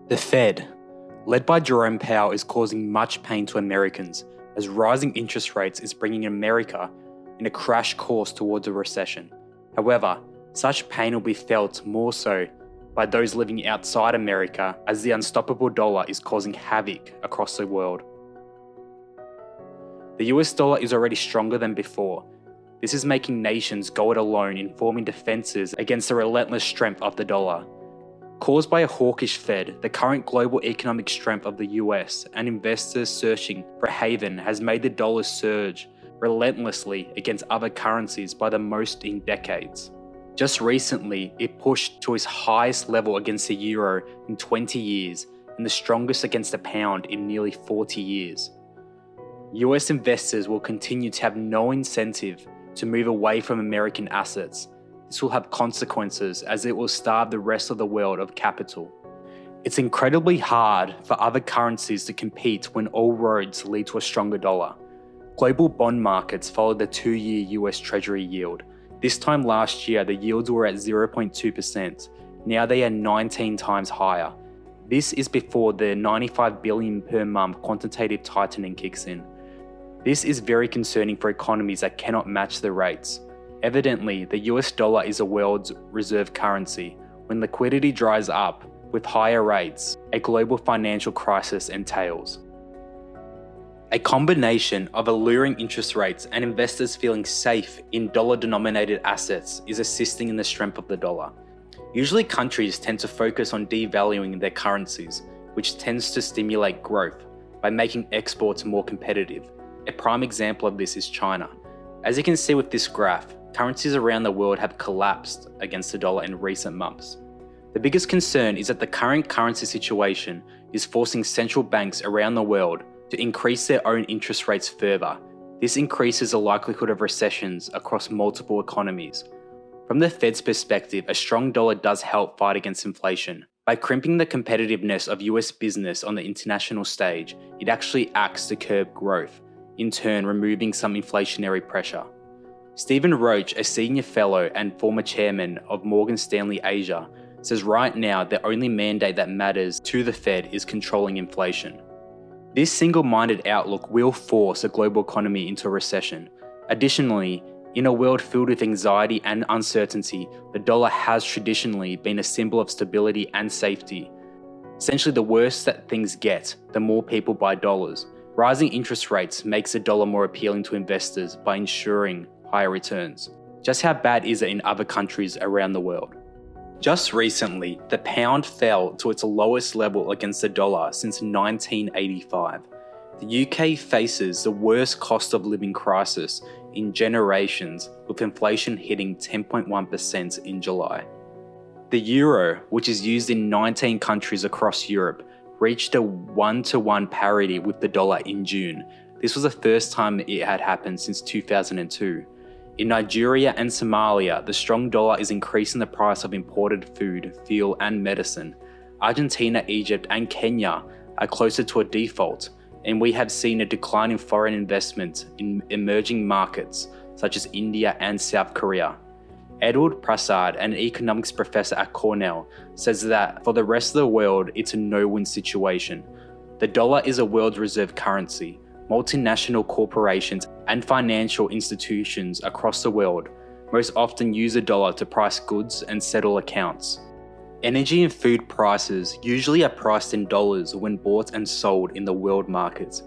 The Fed, led by Jerome Powell, is causing much pain to Americans as rising interest rates is bringing America in a crash course towards a recession. However, such pain will be felt more so by those living outside America as the unstoppable dollar is causing havoc across the world. The US dollar is already stronger than before. This is making nations go it alone in forming defenses against the relentless strength of the dollar. Caused by a hawkish Fed, the current global economic strength of the US and investors searching for a haven has made the dollar surge relentlessly against other currencies by the most in decades. Just recently, it pushed to its highest level against the euro in 20 years and the strongest against the pound in nearly 40 years. US investors will continue to have no incentive to move away from American assets. This will have consequences as it will starve the rest of the world of capital. It's incredibly hard for other currencies to compete when all roads lead to a stronger dollar. Global bond markets followed the 2-year US Treasury yield. This time last year, the yields were at 0.2%. Now they are 19 times higher. This is before the $95 billion per month quantitative tightening kicks in. This is very concerning for economies that cannot match the rates. Evidently, the US dollar is the world's reserve currency. When liquidity dries up with higher rates, a global financial crisis entails. A combination of alluring interest rates and investors feeling safe in dollar-denominated assets is assisting in the strength of the dollar. Usually countries tend to focus on devaluing their currencies, which tends to stimulate growth by making exports more competitive. A prime example of this is China. As you can see with this graph, currencies around the world have collapsed against the dollar in recent months. The biggest concern is that the current currency situation is forcing central banks around the world to increase their own interest rates further. This increases the likelihood of recessions across multiple economies. From the Fed's perspective, a strong dollar does help fight against inflation. By crimping the competitiveness of US business on the international stage, it actually acts to curb growth, in turn removing some inflationary pressure. Stephen Roach, a senior fellow and former chairman of Morgan Stanley Asia, says right now the only mandate that matters to the Fed is controlling inflation. This single-minded outlook will force a global economy into a recession. Additionally, in a world filled with anxiety and uncertainty, the dollar has traditionally been a symbol of stability and safety. Essentially, the worse that things get, the more people buy dollars. Rising interest rates makes the dollar more appealing to investors by ensuring higher returns. Just how bad is it in other countries around the world? Just recently, the pound fell to its lowest level against the dollar since 1985. The UK faces the worst cost of living crisis in generations, with inflation hitting 10.1% in July. The euro, which is used in 19 countries across Europe, reached a 1-to-1 parity with the dollar in June. This was the first time it had happened since 2002. In Nigeria and Somalia, the strong dollar is increasing the price of imported food, fuel, and medicine. Argentina, Egypt, and Kenya are closer to a default, and we have seen a decline in foreign investment in emerging markets such as India and South Korea. Edward Prasad, an economics professor at Cornell, says that for the rest of the world, it's a no-win situation. The dollar is a world reserve currency. Multinational corporations and financial institutions across the world most often use the dollar to price goods and settle accounts. Energy and food prices usually are priced in dollars when bought and sold in the world markets,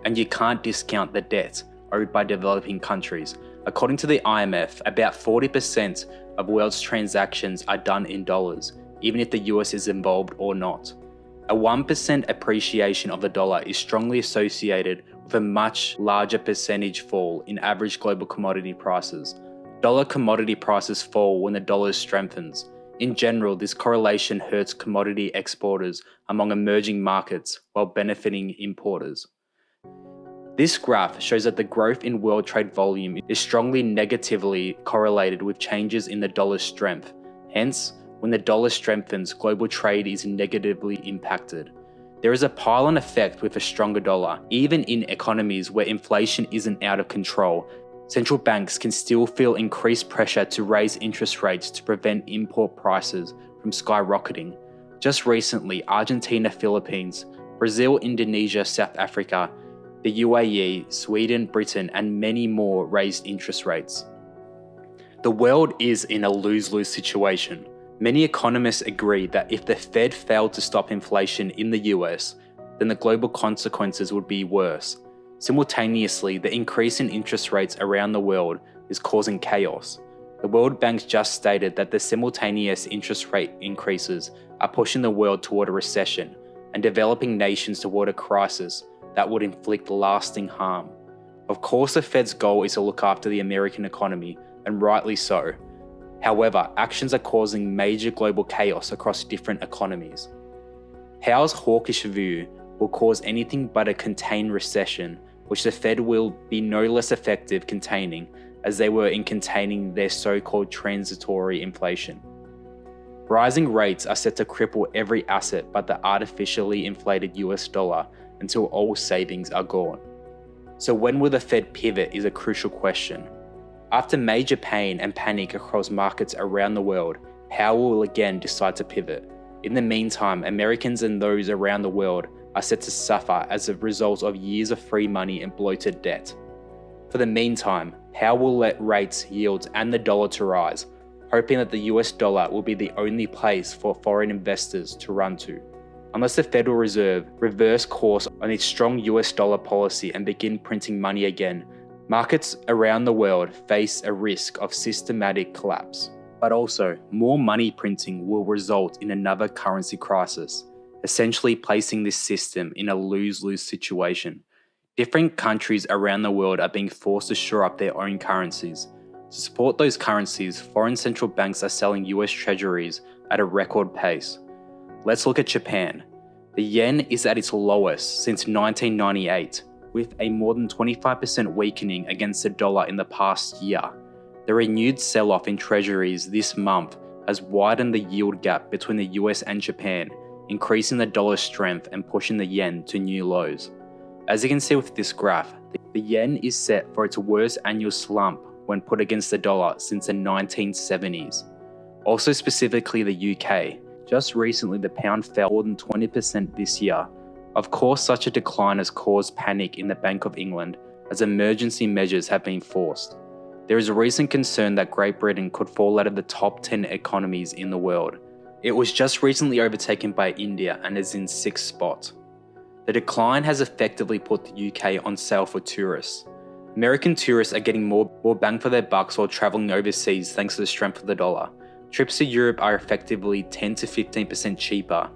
and you can't discount the debt owed by developing countries. According to the IMF, about 40% of world's transactions are done in dollars, even if the US is involved or not. A 1% appreciation of the dollar is strongly associated with a much larger percentage fall in average global commodity prices. Dollar commodity prices fall when the dollar strengthens. In general, this correlation hurts commodity exporters among emerging markets while benefiting importers. This graph shows that the growth in world trade volume is strongly negatively correlated with changes in the dollar's strength. Hence, when the dollar strengthens, global trade is negatively impacted. There is a pile-on effect with a stronger dollar. Even in economies where inflation isn't out of control, central banks can still feel increased pressure to raise interest rates to prevent import prices from skyrocketing. Just recently, Argentina, Philippines, Brazil, Indonesia, South Africa, the UAE, Sweden, Britain, and many more raised interest rates. The world is in a lose-lose situation. Many economists agree that if the Fed failed to stop inflation in the US, then the global consequences would be worse. Simultaneously, the increase in interest rates around the world is causing chaos. The World Bank just stated that the simultaneous interest rate increases are pushing the world toward a recession and developing nations toward a crisis that would inflict lasting harm. Of course, the Fed's goal is to look after the American economy, and rightly so. However, actions are causing major global chaos across different economies. Howe's hawkish view will cause anything but a contained recession, which the Fed will be no less effective containing as they were in containing their so-called transitory inflation. Rising rates are set to cripple every asset but the artificially inflated US dollar until all savings are gone. So when will the Fed pivot is a crucial question. After major pain and panic across markets around the world, Howe will again decide to pivot. In the meantime, Americans and those around the world are set to suffer as a result of years of free money and bloated debt. For the meantime, Howe will let rates, yields, and the dollar to rise, hoping that the US dollar will be the only place for foreign investors to run to. Unless the Federal Reserve reverse course on its strong US dollar policy and begin printing money again, markets around the world face a risk of systematic collapse. But also, more money printing will result in another currency crisis, essentially placing this system in a lose-lose situation. Different countries around the world are being forced to shore up their own currencies. To support those currencies, foreign central banks are selling US treasuries at a record pace. Let's look at Japan. The yen is at its lowest since 1998, with a more than 25% weakening against the dollar in the past year. The renewed sell-off in treasuries this month has widened the yield gap between the US and Japan, increasing the dollar's strength and pushing the yen to new lows. As you can see with this graph, the yen is set for its worst annual slump when put against the dollar since the 1970s. Also specifically the UK, just recently the pound fell more than 20% this year. Of course, such a decline has caused panic in the Bank of England as emergency measures have been forced. There is a recent concern that Great Britain could fall out of the top 10 economies in the world. It was just recently overtaken by India and is in 6th spot. The decline has effectively put the UK on sale for tourists. American tourists are getting more bang for their bucks while travelling overseas thanks to the strength of the dollar. Trips to Europe are effectively 10 to 15% cheaper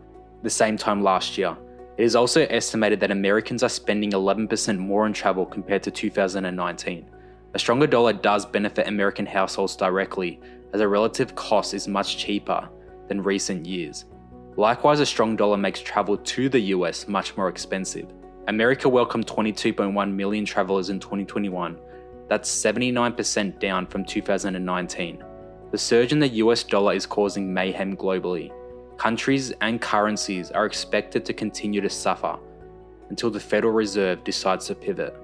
the same time last year. It is also estimated that Americans are spending 11% more on travel compared to 2019. A stronger dollar does benefit American households directly, as a relative cost is much cheaper than recent years. Likewise, a strong dollar makes travel to the US much more expensive. America welcomed 22.1 million travelers in 2021. That's 79% down from 2019. The surge in the US dollar is causing mayhem globally. Countries and currencies are expected to continue to suffer until the Federal Reserve decides to pivot.